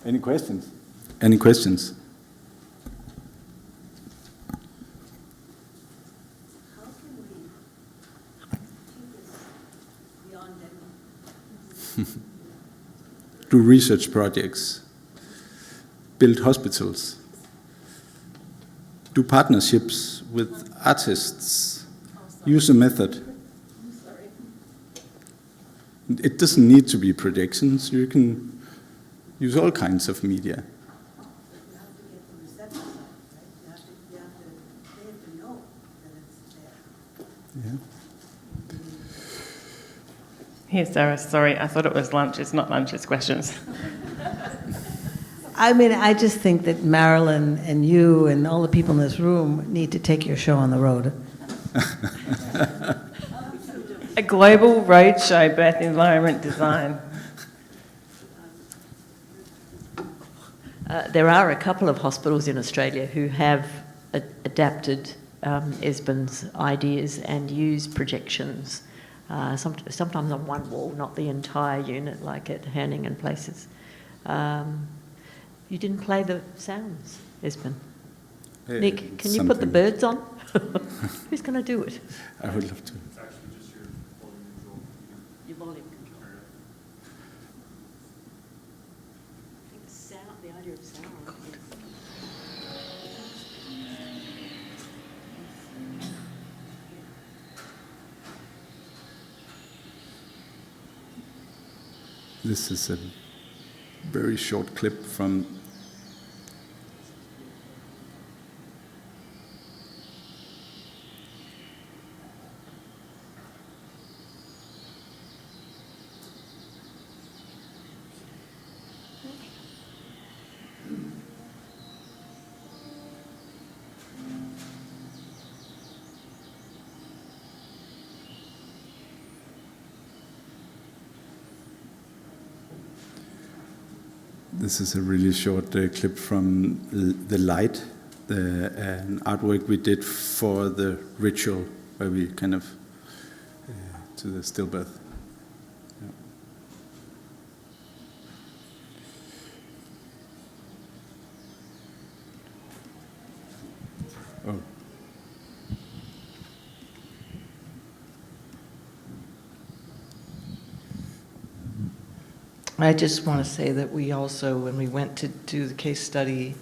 Any questions? Any questions? How can we keep this beyond Denmark? Do research projects, build hospitals, do partnerships with artists, use a method. It doesn't need to be projections. You can use all kinds of media. You have to get the reception, right? They have to know that it's there. Yeah. Here, Sarah, sorry, I thought it was lunch. It's not lunch, it's questions. I mean, I just think that Marilyn and you and all the people in this room need to take your show on the road. A global roadshow, both environment design. There are a couple of hospitals in Australia who have adapted Esben's ideas and use projections, sometimes on one wall, not the entire unit like at Herning and places. You didn't play the sounds, Esben. Nick, can you put the birds on? Who's going to do it? I would love to. It's actually just your volume control. Your volume control. I think sound, the idea of sound. This is a very short clip from This is a really short clip from The Light, an artwork we did for the ritual, where we kind of, to the stillbirth. Yeah. Oh. I just want to say that we also, when we went to do the case study,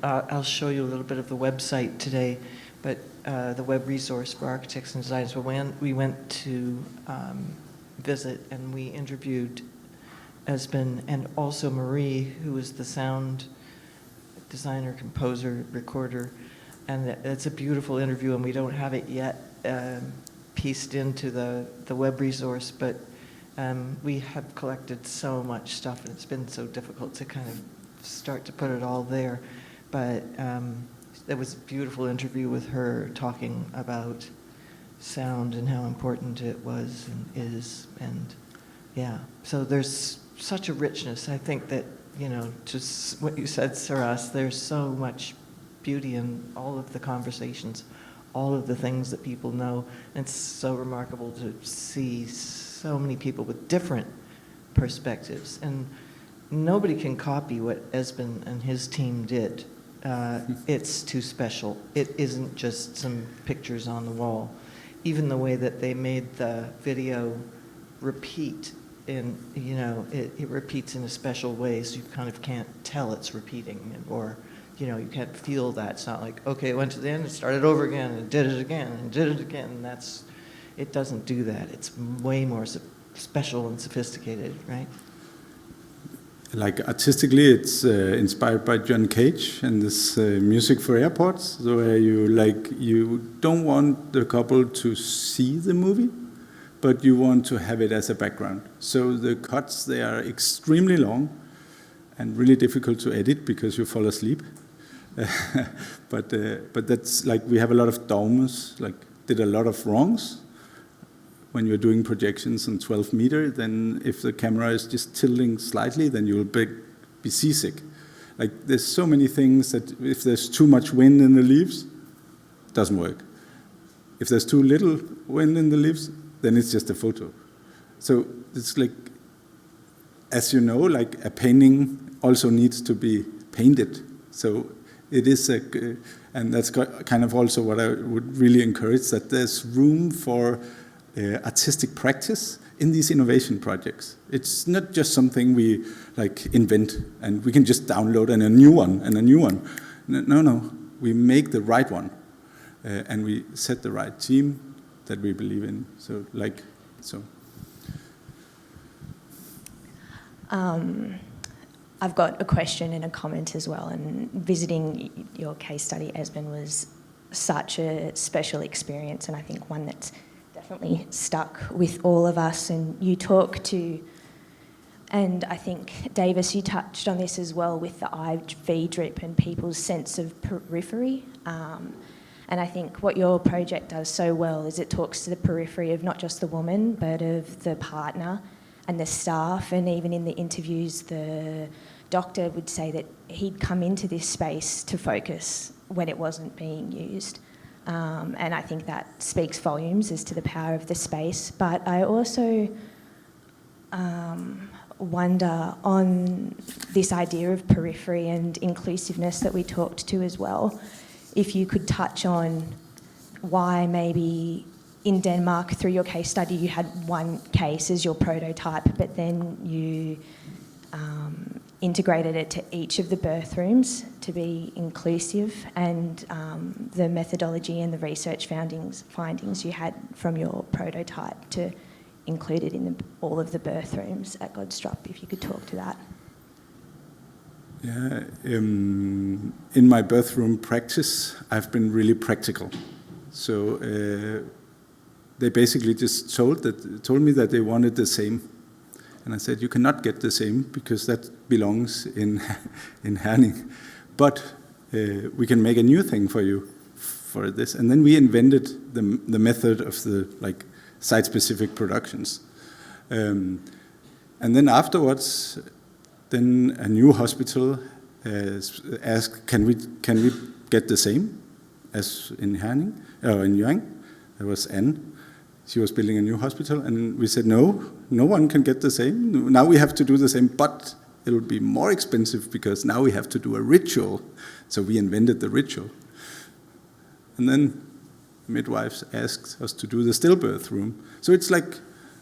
I'll show you a little bit of the website today, but the web resource for architects and designers. We went to visit and we interviewed Esben and also Marie, who is the sound designer, composer, recorder, and it's a beautiful interview, and we don't have it yet pieced into the web resource, but we have collected so much stuff, and it's been so difficult to kind of start to put it all there. But there was a beautiful interview with her talking about sound and how important it was and is. And yeah, so there's such a richness. I think that, you know, just what you said, Saras, there's so much beauty in all of the conversations, all of the things that people know. And it's so remarkable to see so many people with different perspectives, and nobody can copy what Esben and his team did. It's too special. It isn't just some pictures on the wall. Even the way that they made the video repeat, it repeats in a special way, so you kind of can't tell it's repeating, or you can't feel that. It's not like, okay, it went to the end, it started over again, and did it again, and did it again, and it doesn't do that. It's way more special and sophisticated, right? Like artistically, it's inspired by John Cage and this music for airports, so where you don't want the couple to see the movie, but you want to have it as a background. So the cuts, they are extremely long and really difficult to edit because you fall asleep. But that's like, we have a lot of dogmas, like did a lot of wrongs. When you're doing projections on 12 meters, then if the camera is just tilting slightly, then you'll be seasick. Like, there's so many things that if there's too much wind in the leaves, it doesn't work. If there's too little wind in the leaves, then it's just a photo. So it's like, as you know, like a painting also needs to be painted. So it is and that's kind of also what I would really encourage, that there's room for artistic practice in these innovation projects. It's not just something we like invent and we can just download and a new one and a new one. No, we make the right one and we set the right team that we believe in. So I've got a question and a comment as well. And visiting your case study, Esben, was such a special experience, and I think one that's definitely stuck with all of us. And you talk to, and I think, Davis, you touched on this as well with the IV drip and people's sense of periphery. And I think what your project does so well is it talks to the periphery of not just the woman, but of the partner and the staff. And even in the interviews, the doctor would say that he'd come into this space to focus when it wasn't being used. And I think that speaks volumes as to the power of the space. But I also wonder on this idea of periphery and inclusiveness that we talked to as well, if you could touch on why maybe in Denmark, through your case study, you had one case as your prototype, but then you integrated it to each of the birth rooms to be inclusive, and the methodology and the research findings you had from your prototype to include it in all of the birth rooms at Godstrup, if you could talk to that. Yeah, in my birth room practice, I've been really practical. So they basically just told me that they wanted the same. And I said, you cannot get the same because that belongs in Herning. But we can make a new thing for you for this. And then we invented the method of the site-specific productions. And then afterwards, then a new hospital asked, can we get the same as in Herning, or in Jørgen? There was Anne. She was building a new hospital, and we said, no one can get the same. Now we have to do the same, but it'll be more expensive because now we have to do a ritual. So we invented the ritual. And then midwives asked us to do the stillbirth room. So it's like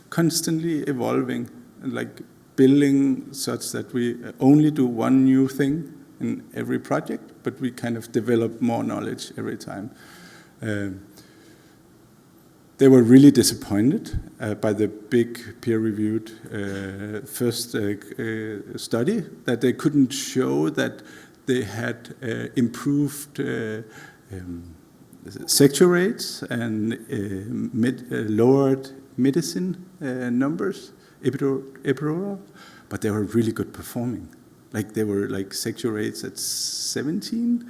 constantly evolving and like building such that we only do one new thing in every project, but we kind of develop more knowledge every time. They were really disappointed by the big peer-reviewed first study, that they couldn't show that they had improved sector rates and lowered medicine numbers, epidural, but they were really good performing. Like they were like sector rates at 17,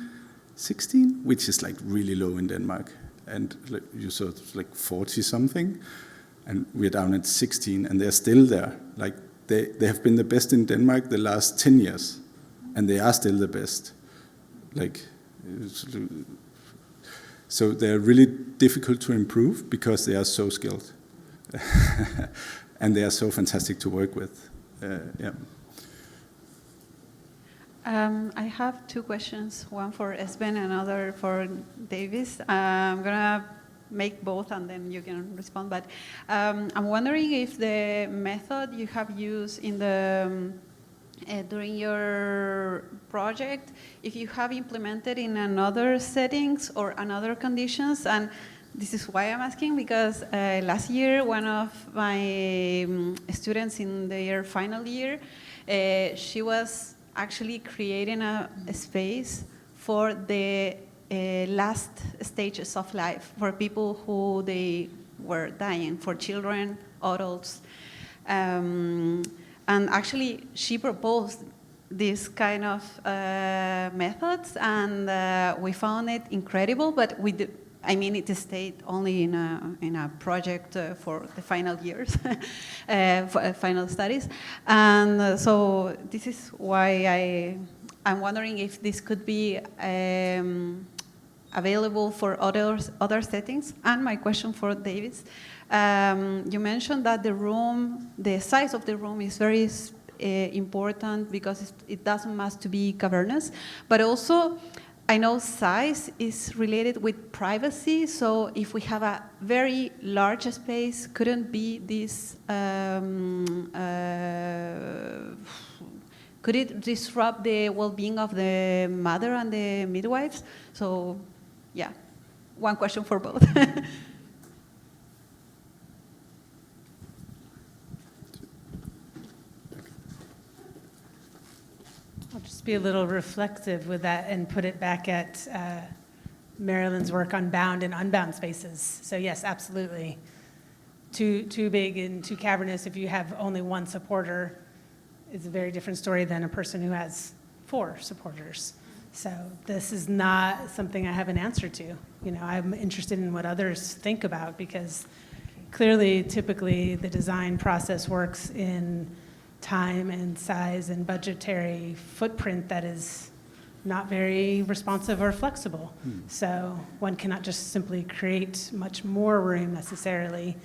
16, which is like really low in Denmark. And you saw it's like 40 something, and we're down at 16, and they're still there. Like they have been the best in Denmark the last 10 years, and they are still the best. So they're really difficult to improve because they are so skilled, and they are so fantastic to work with. Yeah. I have two questions, one for Esben and another for Davis. I'm going to make both and then you can respond. But I'm wondering if the method you have used in the during your project, if you have implemented in another settings or another conditions. And this is why I'm asking, because last year one of my students in their final year, she was actually creating a space for the last stages of life for people who they were dying, for children, adults. And actually, she proposed this kind of methods, and we found it incredible, but it stayed only in a project for the final years, for final studies. And so this is why I'm wondering if this could be available for other settings. And my question for David, you mentioned that the size of the room is very important because it doesn't must to be cavernous, but also I know size is related with privacy. So if we have a very large space, couldn't be this. Could it disrupt the well-being of the mother and the midwives? So, yeah, one question for both. I'll just be a little reflective with that and put it back at Marilyn's work on bound and unbound spaces. So yes, absolutely. Too big and too cavernous if you have only one supporter is a very different story than a person who has 4 supporters. So this is not something I have an answer to. You know, I'm interested in what others think about because clearly, typically, the design process works in time and size and budgetary footprint that is not very responsive or flexible. So one cannot just simply create much more room necessarily.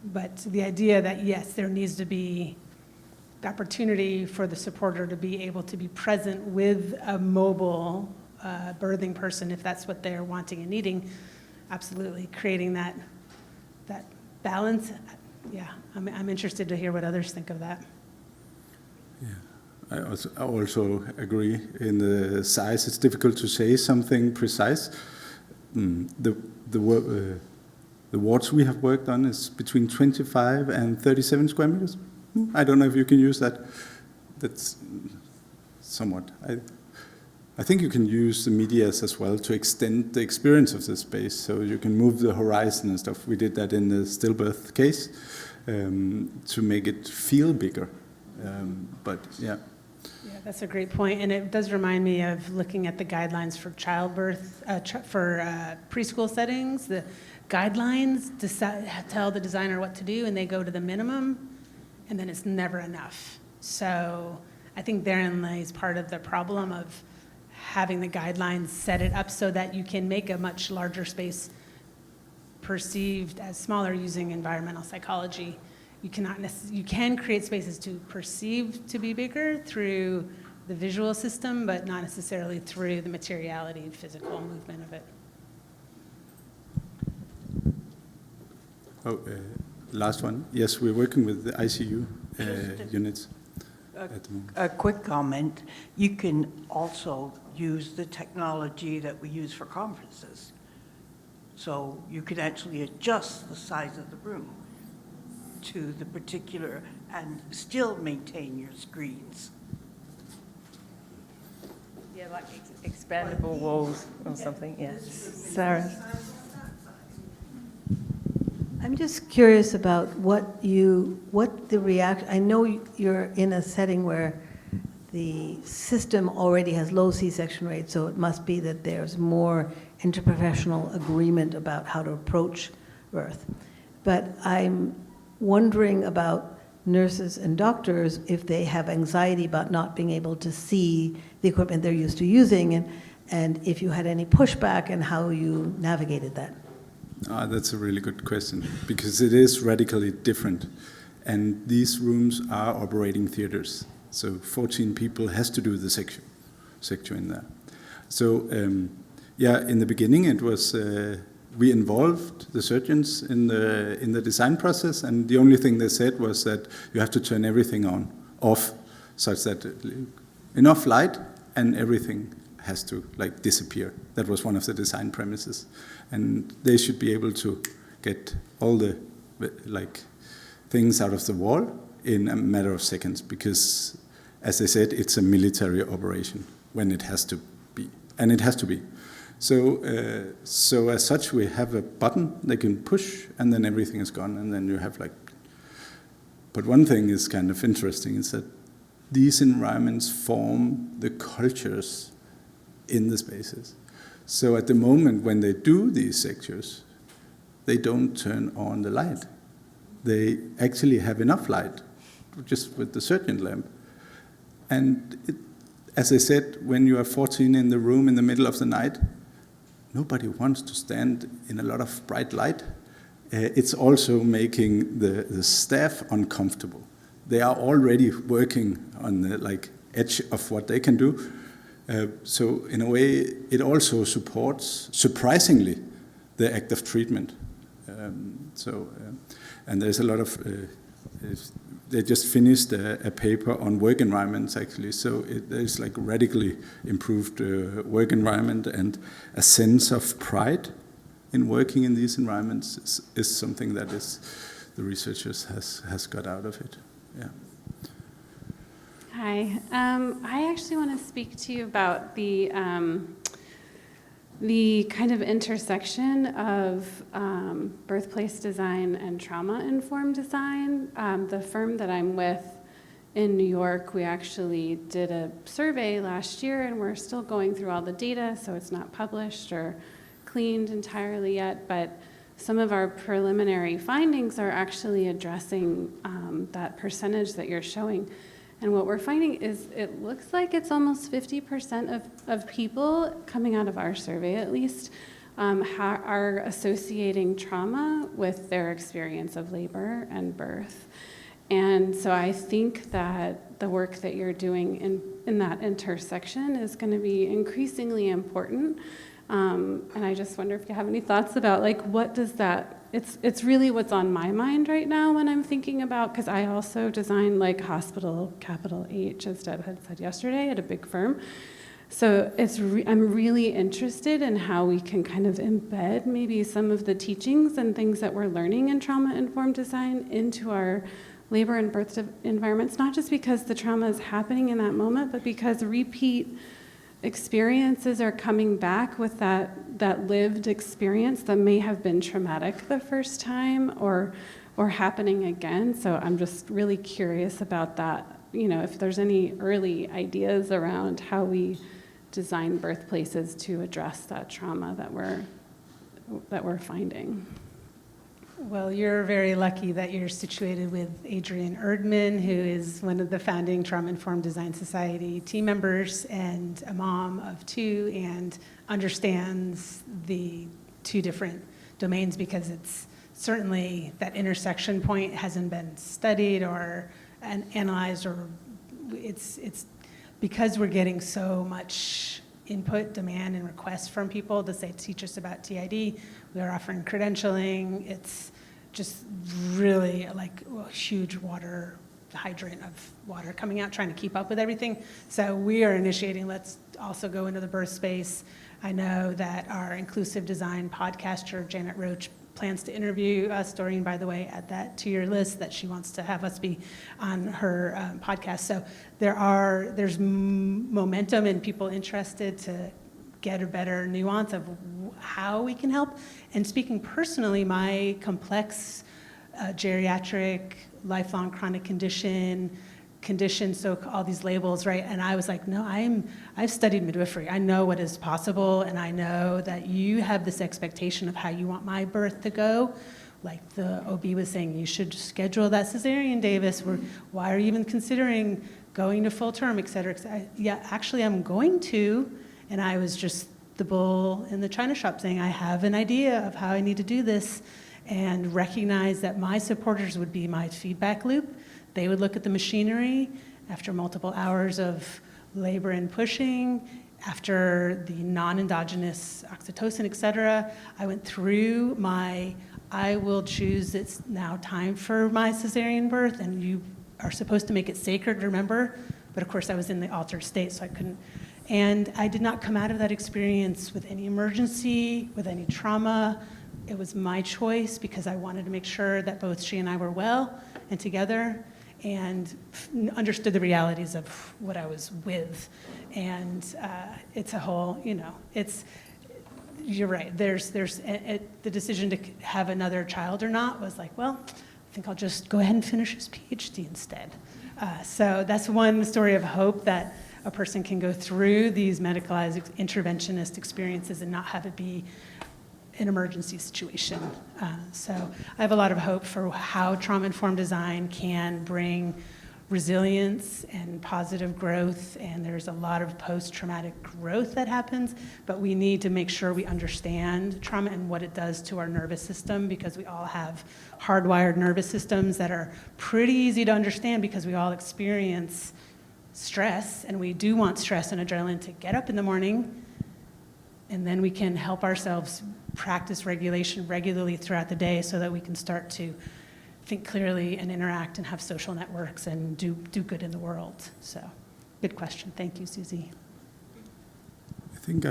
But the idea that, yes, there needs to be the opportunity for the supporter to be able to be present with a mobile birthing person if that's what they're wanting and needing, absolutely creating that balance. Yeah, I'm interested to hear what others think of that. Yeah, I also agree in the size. It's difficult to say something precise. The wards we have worked on is between 25 and 37 square meters. I don't know if you can use that. That's somewhat. I think you can use the medias as well to extend the experience of the space, so you can move the horizon and stuff. We did that in the stillbirth case to make it feel bigger. But yeah. Yeah, that's a great point, and it does remind me of looking at the guidelines for childbirth, for preschool settings. The guidelines tell the designer what to do, and they go to the minimum, and then it's never enough. So I think therein lays part of the problem of having the guidelines set it up so that you can make a much larger space perceived as smaller using environmental psychology. You can create spaces to perceive to be bigger through the visual system, but not necessarily through the materiality and physical movement of it. Last one. Yes, we're working with the ICU units at the moment. A quick comment. You can also use the technology that we use for conferences. So you can actually adjust the size of the room to the particular and still maintain your screens. Yeah, like expandable walls or something, yeah. Sarah? I'm just curious about what the reaction, I know you're in a setting where the system already has low C-section rates, so it must be that there's more interprofessional agreement about how to approach birth. But I'm wondering about nurses and doctors if they have anxiety about not being able to see the equipment they're used to using, and if you had any pushback and how you navigated that. That's a really good question, because it is radically different. And these rooms are operating theaters. So 14 people has to do the section in there. So yeah, in the beginning it was, we involved the surgeons in the design process, and the only thing they said was that you have to turn everything off, such that enough light and everything has to like disappear. That was one of the design premises. And they should be able to get all the like things out of the wall in a matter of seconds, because, as I said, it's a military operation when it has to be, and it has to be. So as such, we have a button they can push, and then everything is gone, and then you have like. But one thing is kind of interesting is that these environments form the cultures in the spaces. So at the moment when they do these sectors, they don't turn on the light. They actually have enough light, just with the surgeon lamp. And as I said, when you are 14 in the room in the middle of the night, nobody wants to stand in a lot of bright light. It's also making the staff uncomfortable. they are already working on the edge of what they can do. So in a way, it also supports, surprisingly, the active treatment. And there's a lot of, they just finished a paper on work environments, actually. So there's radically improved work environment, and a sense of pride in working in these environments is something that the researchers has got out of it. Yeah. Hi. I actually want to speak to you about the kind of intersection of birthplace design and trauma-informed design. The firm that I'm with in New York, we actually did a survey last year, and we're still going through all the data, so it's not published or cleaned entirely yet, but some of our preliminary findings are actually addressing that percentage that you're showing. And what we're finding is it looks like it's almost 50% of people, coming out of our survey at least, are associating trauma with their experience of labor and birth. And so I think that the work that you're doing in that intersection is going to be increasingly important. And I just wonder if you have any thoughts about what does that, it's really what's on my mind right now when I'm thinking about, because I also design hospital, capital H, as Deb had said yesterday, at a big firm. So I'm really interested in how we can kind of embed maybe some of the teachings and things that we're learning in trauma-informed design into our labor and birth environments, not just because the trauma is happening in that moment, but because repeat experiences are coming back with that lived experience that may have been traumatic the first time or happening again. So I'm just really curious about that. If there's any early ideas around how we design birthplaces to address that trauma that we're finding. Well, you're very lucky that you're situated with Adrienne Erdman, who is one of the founding Trauma-Informed Design Society team members and a mom of two, and understands the two different domains, because it's certainly that intersection point hasn't been studied or analyzed, or it's because we're getting so much input, demand, and requests from people to say, teach us about TID. We are offering credentialing. It's just really a huge water hydrant of water coming out, trying to keep up with everything. So we are initiating, let's also go into the birth space. I know that our inclusive design podcaster, Janet Roach, plans to interview us. Doreen, by the way, add that to your list, that she wants to have us be on her podcast. So there's momentum and people interested to get a better nuance of how we can help. And speaking personally, my complex geriatric, lifelong chronic condition, so all these labels, right? And I was like, no, I've studied midwifery. I know what is possible, and I know that you have this expectation of how you want my birth to go. Like the OB was saying, you should schedule that cesarean, Davis. Why are you even considering going to full term, et cetera, et cetera? Yeah, actually, I'm going to. And I was just the bull in the china shop saying, I have an idea of how I need to do this, and recognize that my supporters would be my feedback loop. They would look at the machinery after multiple hours of labor and pushing, after the non-endogenous oxytocin, et cetera. I went through I will choose, it's now time for my cesarean birth, and you are supposed to make it sacred, remember? But of course I was in the altered state, so I couldn't. And I did not come out of that experience with any emergency, with any trauma. It was my choice because I wanted to make sure that both she and I were well and together, and understood the realities of what I was with. And it's a whole, you're right. There's the decision to have another child or not was like, well, I think I'll just go ahead and finish his PhD instead. So that's one story of hope, that a person can go through these medicalized interventionist experiences and not have it be an emergency situation. So I have a lot of hope for how trauma-informed design can bring resilience and positive growth, and there's a lot of post-traumatic growth that happens, but we need to make sure we understand trauma and what it does to our nervous system, because we all have hardwired nervous systems that are pretty easy to understand because we all experience stress, and we do want stress and adrenaline to get up in the morning, and then we can help ourselves practice regulation regularly throughout the day so that we can start to think clearly and interact and have social networks and do good in the world. So, good question. Thank you, Susie. I think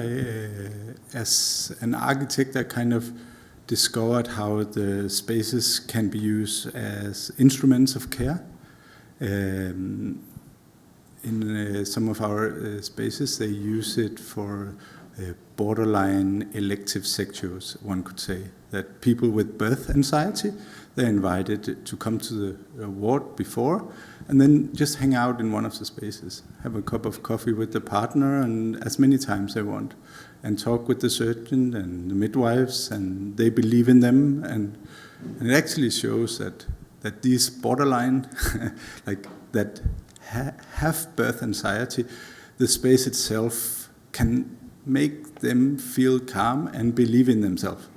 as an architect, I kind of discovered how the spaces can be used as instruments of care. In some of our spaces, they use it for borderline elective sectors, one could say. That people with birth anxiety, they're invited to come to the ward before and then just hang out in one of the spaces, have a cup of coffee with the partner and as many times they want, and talk with the surgeon and the midwives, and they believe in them. And it actually shows that these borderline, like that have birth anxiety, the space itself can make them feel calm and believe in themselves,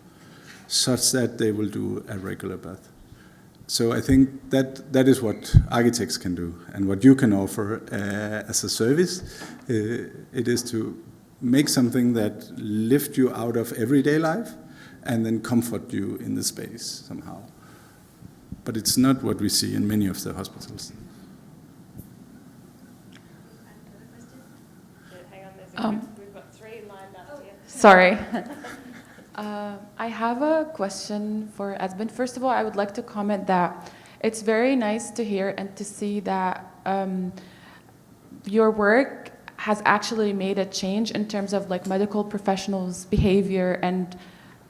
such that they will do a regular birth. So I think that is what architects can do, and what you can offer as a service. It is to make something that lifts you out of everyday life and then comfort you in the space somehow. But it's not what we see in many of the hospitals. We've got 3 lined up here. Sorry. I have a question for Esben. First of all, I would like to comment that it's very nice to hear and to see that your work has actually made a change in terms of like medical professionals' behavior and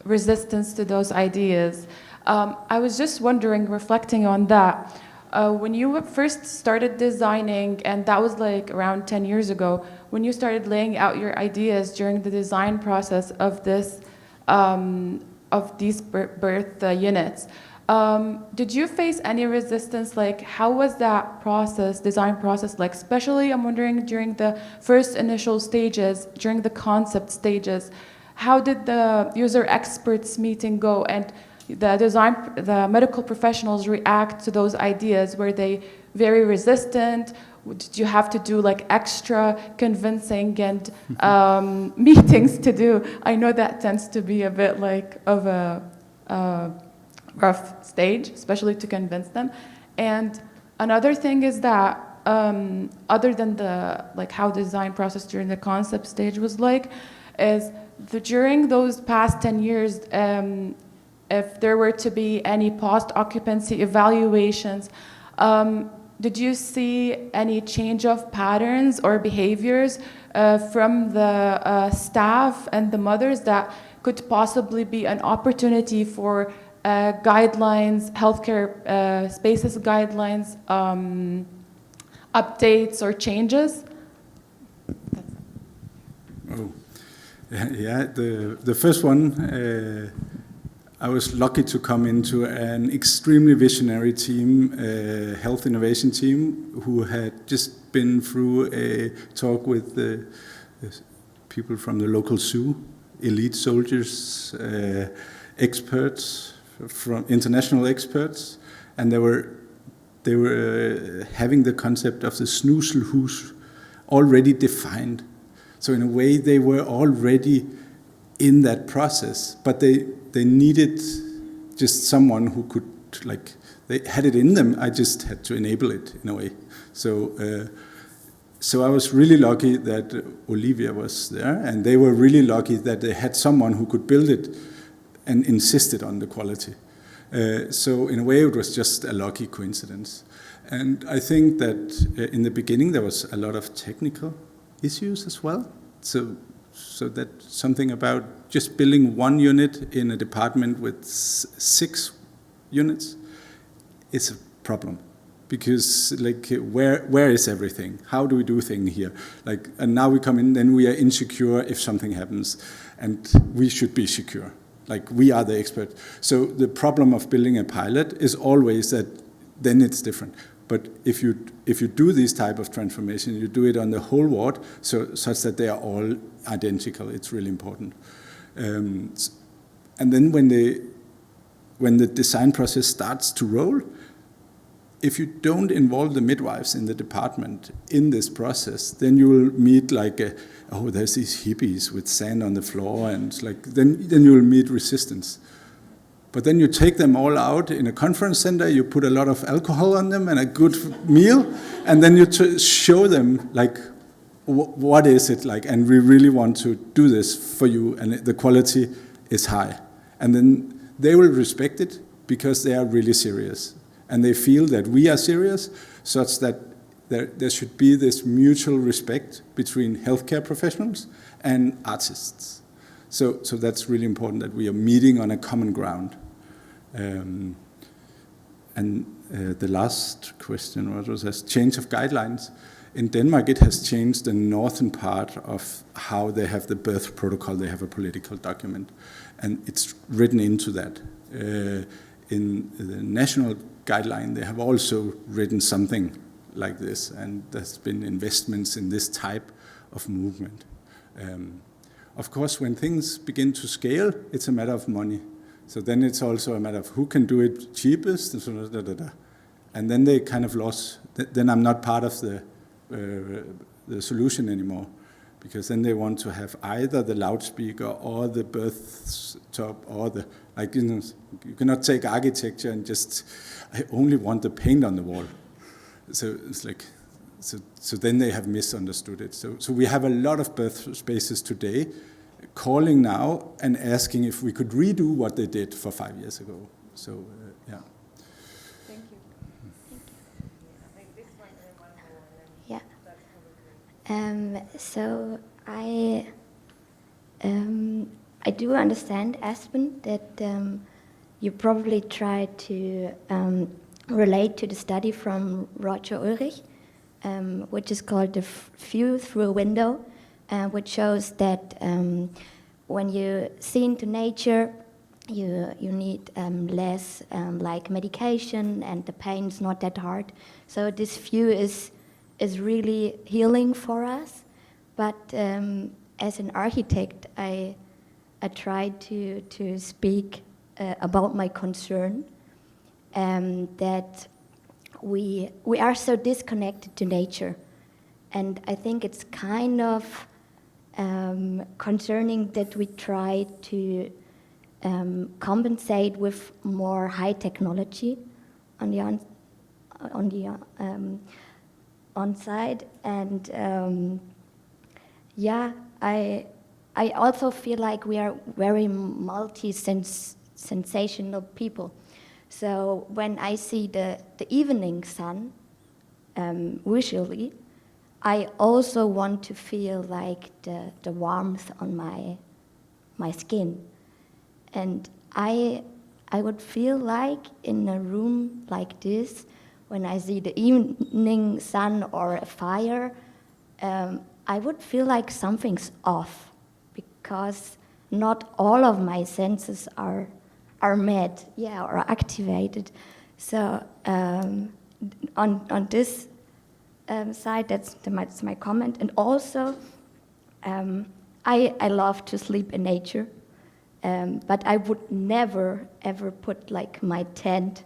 resistance to those ideas. I was just wondering, reflecting on that, when you first started designing, and that was like around 10 years ago, when you started laying out your ideas during the design process of this, of these birth units, did you face any resistance? Like, how was that process, design process like? Especially, I'm wondering, during the first initial stages, during the concept stages, how did the user experts meeting go, and the medical professionals react to those ideas? Were they very resistant? Did you have to do like extra convincing and meetings to do? I know that tends to be a bit like of a rough stage, especially to convince them. And another thing is that other than the like how design process during the concept stage was like, is during those past 10 years, if there were to be any post-occupancy evaluations, did you see any change of patterns or behaviors from the staff and the mothers that could possibly be an opportunity for guidelines, healthcare spaces guidelines, updates or changes? Oh, yeah, the first one, I was lucky to come into an extremely visionary team, health innovation team, who had just been through a talk with the people from the local zoo, elite soldiers, experts, from international experts, and they were having the concept of the snoozelhus already defined. So in a way, they were already in that process, but they needed just someone who could, like, they had it in them. I just had to enable it in a way. So I was really lucky that Olivia was there, and they were really lucky that they had someone who could build it and insisted on the quality. So in a way, it was just a lucky coincidence. And I think that in the beginning, there was a lot of technical issues as well. So that something about just building one unit in a department with 6 units is a problem, because like where is everything? How do we do things here? Like, and now we come in, then we are insecure if something happens, and we should be secure. Like, we are the expert. So the problem of building a pilot is always that then it's different. But if you do this type of transformation, you do it on the whole ward, such that they are all identical. It's really important. And then when the design process starts to roll, if you don't involve the midwives in the department in this process, then you will meet there's these hippies with sand on the floor, and it's like then you will meet resistance. But then you take them all out in a conference center, you put a lot of alcohol on them and a good meal, and then you show them what is it like, and we really want to do this for you, and the quality is high. And then they will respect it because they are really serious. And they feel that we are serious, such that there should be this mutual respect between healthcare professionals and artists. So that's really important, that we are meeting on a common ground. The last question was change of guidelines. In Denmark, it has changed the northern part of how they have the birth protocol. They have a political document, and it's written into that. In the national guideline, they have also written something like this, and there's been investments in this type of movement. Of course, when things begin to scale, it's a matter of money. So then it's also a matter of who can do it cheapest, and then they kind of lost. Then I'm not part of the solution anymore, because then they want to have either the loudspeaker or the birth top or you cannot take architecture and just, I only want the paint on the wall. So it's like, so then they have misunderstood it. So we have a lot of birth spaces today calling now and asking if we could redo what they did for 5 years ago. So, yeah. Thank you. So I do understand, Esben, that you probably try to relate to the study from Roger Ulrich, which is called The View Through a Window, which shows that when you see into nature, you need less medication, and the pain's not that hard. So this view is really healing for us. But as an architect, I try to speak about my concern that we are so disconnected to nature, and I think it's kind of concerning that we try to compensate with more high technology on the on-site, and I also feel like we are very multi-sensational people. So when I see the evening sun visually, I also want to feel like the warmth on my skin. And I would feel like in a room like this, when I see the evening sun or a fire, I would feel like something's off, because not all of my senses are met, or activated. So on this side, that's my comment. And also, I love to sleep in nature, but I would never ever put my tent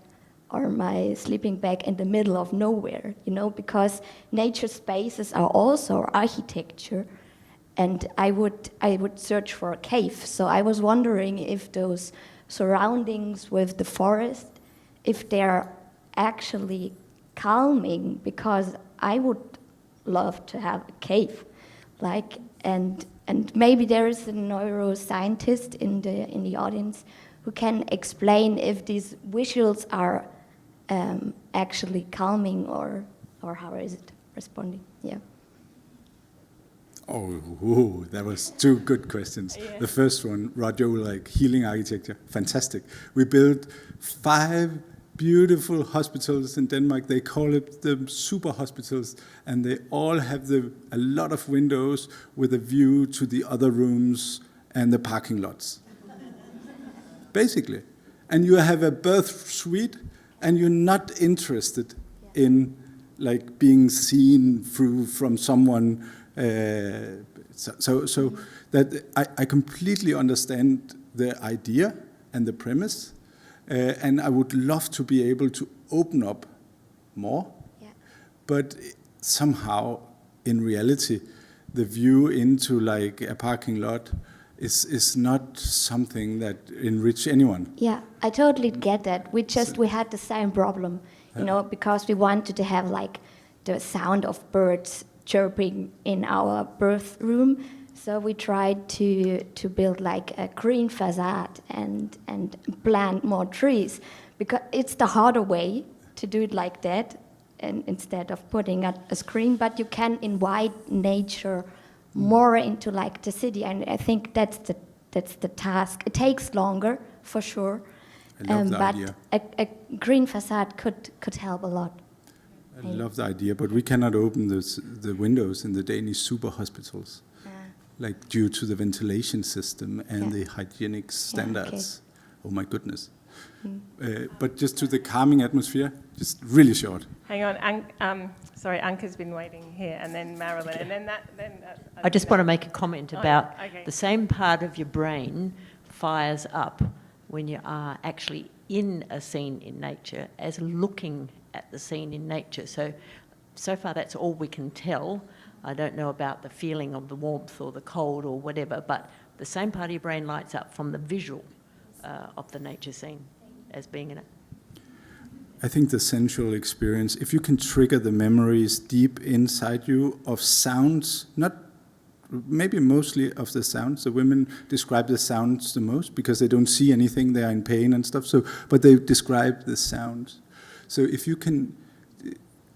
or my sleeping bag in the middle of nowhere, because nature spaces are also architecture, and I would search for a cave. So I was wondering if those surroundings with the forest, if they're actually calming, because I would love to have a cave, and maybe there is a neuroscientist in the audience who can explain if these visuals are actually calming or how is it responding? Yeah. Oh, that was two good questions. Yeah. The first one, Roger, healing architecture, fantastic. We built 5 beautiful hospitals in Denmark. They call it the super hospitals, and they all have a lot of windows with a view to the other rooms and the parking lots. Basically. And you have a birth suite, and you're not interested in like being seen from someone. So that I completely understand the idea and the premise, and I would love to be able to open up more. Yeah. But somehow, in reality, the view into like a parking lot is not something that enrich anyone. Yeah, I totally get that. We had the same problem, you know, because we wanted to have like the sound of birds chirping in our birth room. So we tried to build like a green facade and plant more trees, because it's the harder way to do it like that, and instead of putting a screen. But you can invite nature more into like the city, and I think that's the task. It takes longer for sure, I love the but idea. a green facade could help a lot. I love the idea, but we cannot open the windows in the Danish super hospitals, like due to the ventilation system and the hygienic standards. Oh my goodness. But just to the calming atmosphere, just really short. Hang on, sorry, Anka's been waiting here, and then Marilyn, and then I just want to make a comment about okay. the same part of your brain fires up when you are actually in a scene in nature as looking at the scene in nature. So far that's all we can tell. I don't know about the feeling of the warmth or the cold or whatever, but the same part of your brain lights up from the visual of the nature scene as being in it. I think the sensual experience, if you can trigger the memories deep inside you of sounds, not maybe mostly of the sounds. The women describe the sounds the most because they don't see anything, they are in pain and stuff. But they describe the sounds. So if you can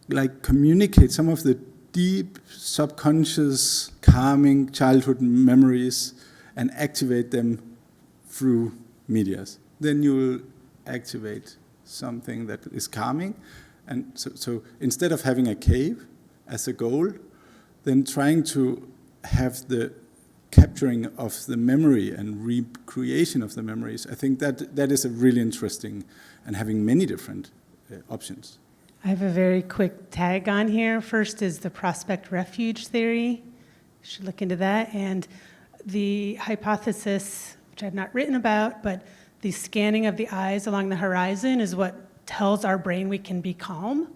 like communicate some of the deep subconscious calming childhood memories and activate them through medias, then you will activate something that is calming. And so instead of having a cave as a goal, then trying to have the capturing of the memory and recreation of the memories, I think that is a really interesting, and having many different options. I have a very quick tag on here. First is the prospect refuge theory. You should look into that. And the hypothesis, which I've not written about, but the scanning of the eyes along the horizon is what tells our brain we can be calm.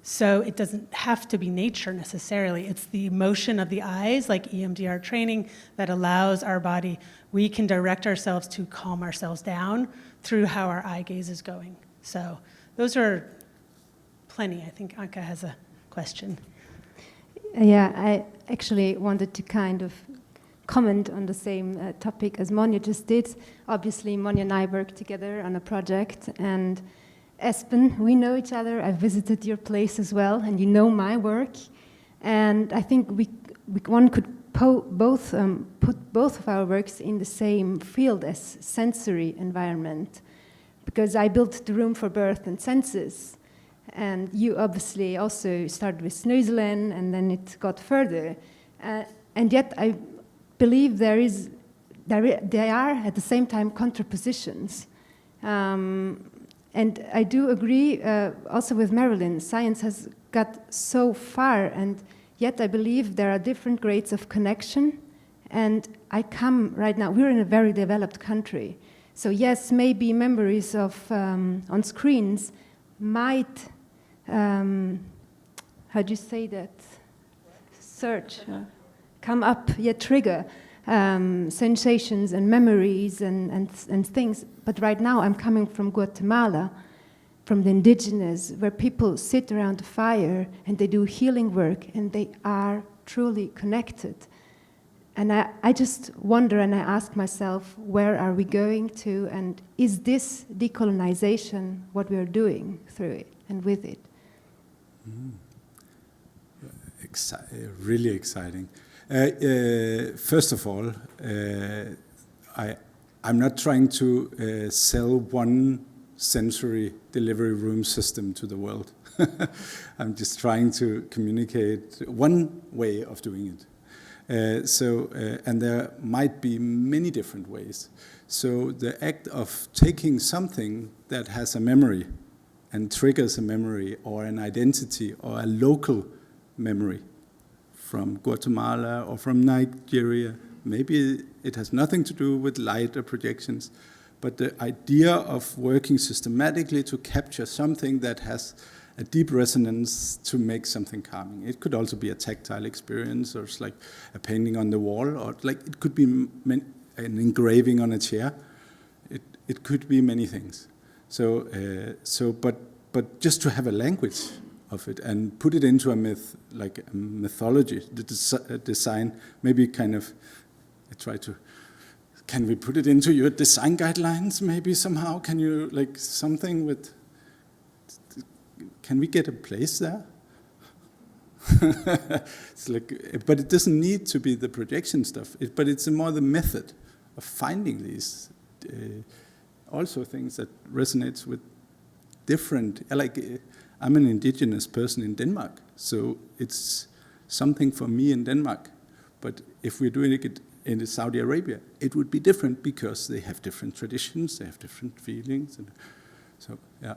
So it doesn't have to be nature necessarily. It's the motion of the eyes, like EMDR training, that allows our body, we can direct ourselves to calm ourselves down through how our eye gaze is going. So those are plenty. I think Anka has a question. Yeah, I actually wanted to kind of comment on the same topic as Monja just did. Obviously, Monja and I work together on a project, and Esben, we know each other. I visited your place as well, and you know my work. And I think one could put both of our works in the same field as sensory environment, because I built the room for birth and senses. And you obviously also started with Sneuzelen, and then it got further. And yet I believe there are at the same time contrapositions. And I do agree also with Marilyn, science has got so far, and yet I believe there are different grades of connection. And I come right now, we're in a very developed country. So yes, maybe memories of on screens might, how do you say that? Come up, trigger sensations and memories and things. But right now I'm coming from Guatemala, from the indigenous, where people sit around the fire and they do healing work and they are truly connected. And I just wonder, and I ask myself, where are we going to, and is this decolonization what we are doing through it and with it? Really exciting. First of all, I'm not trying to sell one sensory delivery room system to the world. I'm just trying to communicate one way of doing it. And there might be many different ways. So the act of taking something that has a memory and triggers a memory or an identity or a local memory from Guatemala or from Nigeria. Maybe it has nothing to do with light or projections, but the idea of working systematically to capture something that has a deep resonance to make something calming. It could also be a tactile experience, or it's like a painting on the wall, or like it could be an engraving on a chair. It could be many things. But just to have a language of it and put it into a myth, like a mythology, the design, maybe kind of, I try to, can we put it into your design guidelines maybe somehow? Can you, like something with, can we get a place there? It's like, but it doesn't need to be the projection stuff, but it's more the method of finding these also things that resonates with different, like I'm an indigenous person in Denmark, so it's something for me in Denmark. But if we're doing it in Saudi Arabia, it would be different because they have different traditions, they have different feelings. And so, yeah.